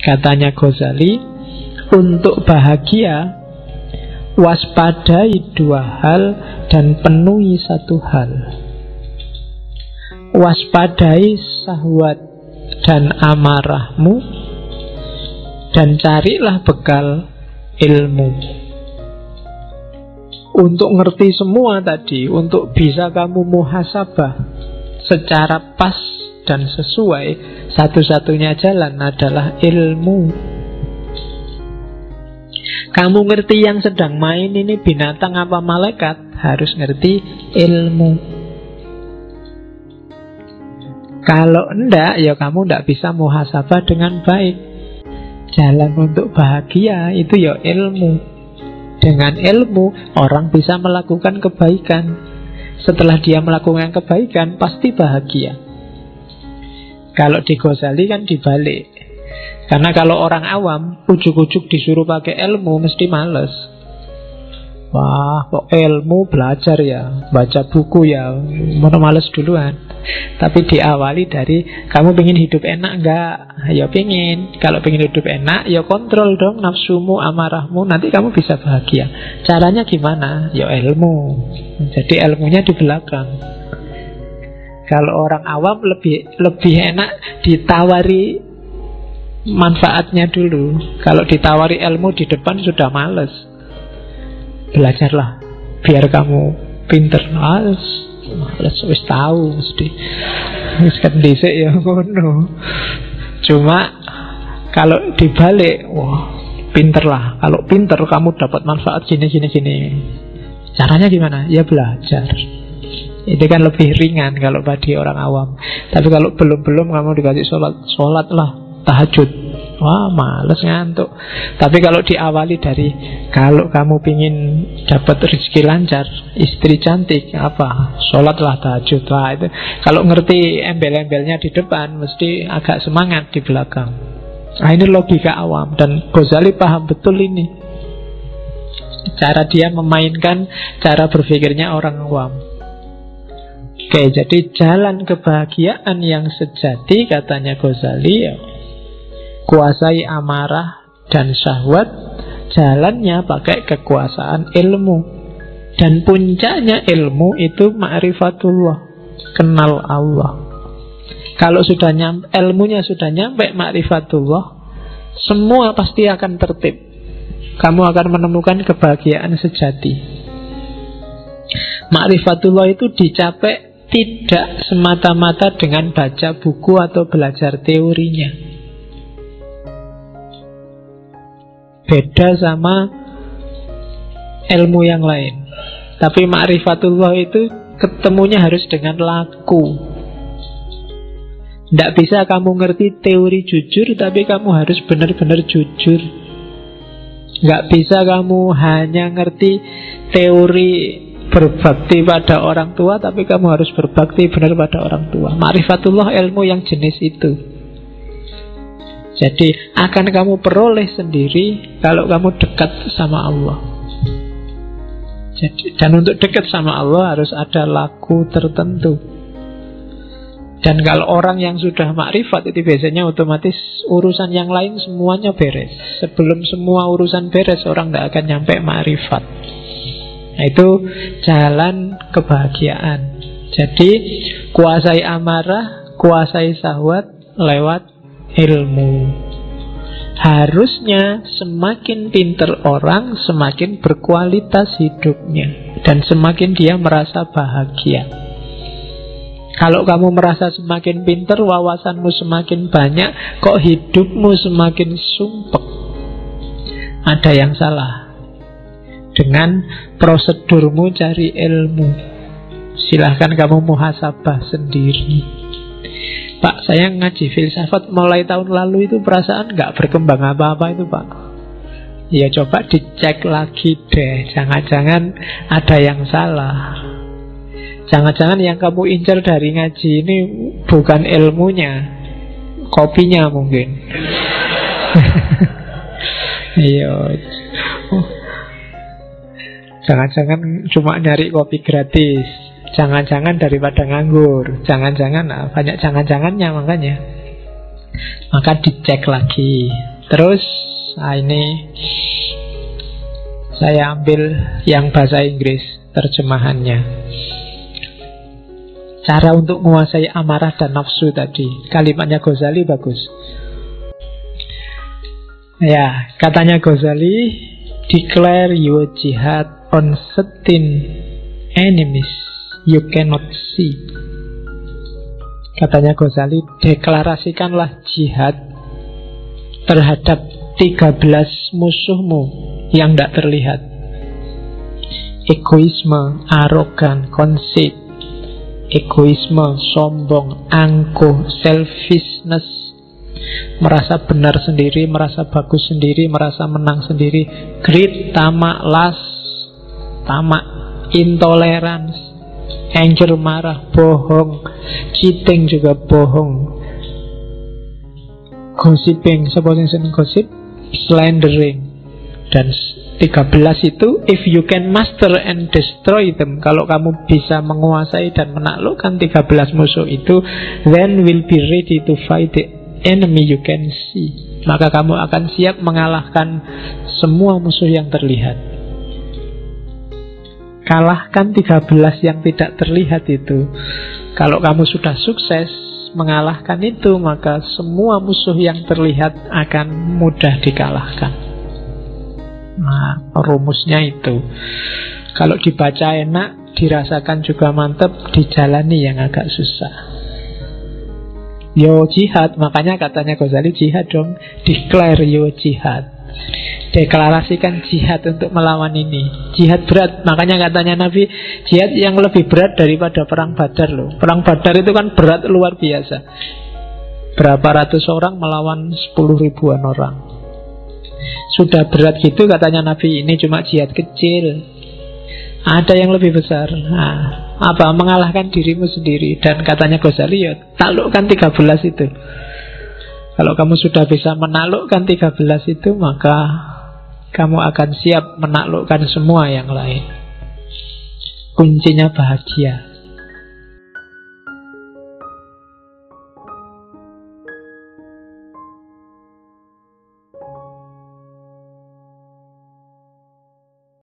Katanya Ghazali, untuk bahagia waspadai dua hal dan penuhi satu hal. Waspadai syahwat dan amarahmu, dan carilah bekal ilmu. Untuk ngerti semua tadi, untuk bisa kamu muhasabah secara pas dan sesuai, satu-satunya jalan adalah ilmu. Kamu ngerti yang sedang main ini binatang apa malaikat, harus ngerti ilmu. Kalau enggak, ya kamu enggak bisa muhasabah dengan baik. Jalan untuk bahagia itu ya ilmu. Dengan ilmu, orang bisa melakukan kebaikan. Setelah dia melakukan kebaikan, pasti bahagia. Kalau di Ghazali kan dibalik. Karena kalau orang awam, ujuk-ujuk disuruh pakai ilmu, mesti males. Wah, kok ilmu belajar ya, baca buku ya, mana males duluan. Tapi diawali dari, kamu pengen hidup enak enggak? Ya pengen. Kalau pengen hidup enak, ya kontrol dong nafsumu, amarahmu, nanti kamu bisa bahagia. Caranya gimana? Ya ilmu. Jadi ilmunya di belakang. Kalau orang awam lebih enak ditawari manfaatnya dulu. Kalau ditawari ilmu di depan sudah males. Belajarlah biar kamu pinter. Males wis tahu mesti. Wis kan dhisik ya ngono. Cuma kalau dibalik, wah, pinterlah. Kalau pinter kamu dapat manfaat gini. Caranya gimana? Ya belajar. Ini kan lebih ringan kalau bagi orang awam. Tapi kalau belum kamu dikasih sholat lah, tahajud. Wah, males ngantuk. Tapi kalau diawali dari, kalau kamu pingin dapat rezeki lancar, istri cantik, apa? Sholatlah, tahajud lah itu. Kalau ngerti embel-embelnya di depan, mesti agak semangat di belakang. Nah, ini logika awam. Dan Ghazali paham betul ini. Cara dia memainkan cara berpikirnya orang awam. Oke, jadi jalan kebahagiaan yang sejati, katanya Ghazali, ya, kuasai amarah dan syahwat. Jalannya pakai kekuasaan ilmu. Dan puncaknya ilmu itu ma'rifatullah, kenal Allah. Kalau sudah ilmunya sudah nyampe ma'rifatullah, semua pasti akan tertib. Kamu akan menemukan kebahagiaan sejati. Ma'rifatullah itu dicapai tidak semata-mata dengan baca buku atau belajar teorinya. Beda sama ilmu yang lain. Tapi ma'rifatullah itu ketemunya harus dengan laku. Tidak bisa kamu ngerti teori jujur, tapi kamu harus benar-benar jujur. Nggak bisa kamu hanya ngerti teori berbakti pada orang tua, tapi kamu harus berbakti benar pada orang tua. Ma'rifatullah ilmu yang jenis itu. Jadi akan kamu peroleh sendiri kalau kamu dekat sama Allah. Jadi, dan untuk dekat sama Allah harus ada laku tertentu. Dan kalau orang yang sudah makrifat itu biasanya otomatis urusan yang lain semuanya beres. Sebelum semua urusan beres, orang tidak akan nyampe makrifat. Nah, itu jalan kebahagiaan. Jadi kuasai amarah, kuasai syahwat lewat ilmu. Harusnya semakin pinter orang, semakin berkualitas hidupnya, dan semakin dia merasa bahagia. Kalau kamu merasa semakin pinter, wawasanmu semakin banyak, kok hidupmu semakin sumpek, ada yang salah dengan prosedurmu cari ilmu. Silahkan kamu muhasabah sendiri. Pak, saya ngaji filsafat mulai tahun lalu itu perasaan gak berkembang apa-apa itu, Pak. Ya coba dicek lagi deh. Jangan-jangan ada yang salah. Jangan-jangan yang kamu incar dari ngaji ini bukan ilmunya, kopinya mungkin. Iya. Jangan-jangan cuma nyari kopi gratis. Jangan-jangan daripada nganggur. Jangan-jangan, banyak jangan-jangannya makanya. Maka dicek lagi. Terus, ini saya ambil yang bahasa Inggris, terjemahannya. Cara untuk menguasai amarah dan nafsu tadi. Kalimatnya Ghazali bagus. Ya, katanya Ghazali, declare your jihad on certain enemies you cannot see. Katanya Ghazali, deklarasikanlah jihad terhadap 13 musuhmu yang tidak terlihat. Egoisme, arogan, conceit, egoisme, sombong, angkuh, selfishness, merasa benar sendiri, merasa bagus sendiri, merasa menang sendiri, greed, tamak, lust, tamak, intolerance, anger, marah, bohong, cheating juga bohong, gossiping, supposing gossip, slandering. Dan 13 itu, if you can master and destroy them, kalau kamu bisa menguasai dan menaklukkan 13 musuh itu, then will be ready to fight the enemy you can see. Maka kamu akan siap mengalahkan semua musuh yang terlihat. Kalahkan 13 yang tidak terlihat itu. Kalau kamu sudah sukses mengalahkan itu, maka semua musuh yang terlihat akan mudah dikalahkan. Nah, rumusnya itu. Kalau dibaca enak, dirasakan juga mantap, dijalani yang agak susah. Yo jihad, makanya katanya Ghazali, jihad dong. Declare your jihad. Deklarasikan jihad untuk melawan ini. Jihad berat, makanya katanya Nabi, jihad yang lebih berat daripada perang Badar loh. Perang Badar itu kan berat luar biasa. Berapa ratus orang melawan 10 ribuan orang. Sudah berat gitu, katanya Nabi, ini cuma jihad kecil. Ada yang lebih besar. Nah, apa? Mengalahkan dirimu sendiri. Dan katanya Ghazali, ya taklukkan 13 itu. Kalau kamu sudah bisa menaklukkan 13 itu, maka kamu akan siap menaklukkan semua yang lain. Kuncinya bahagia.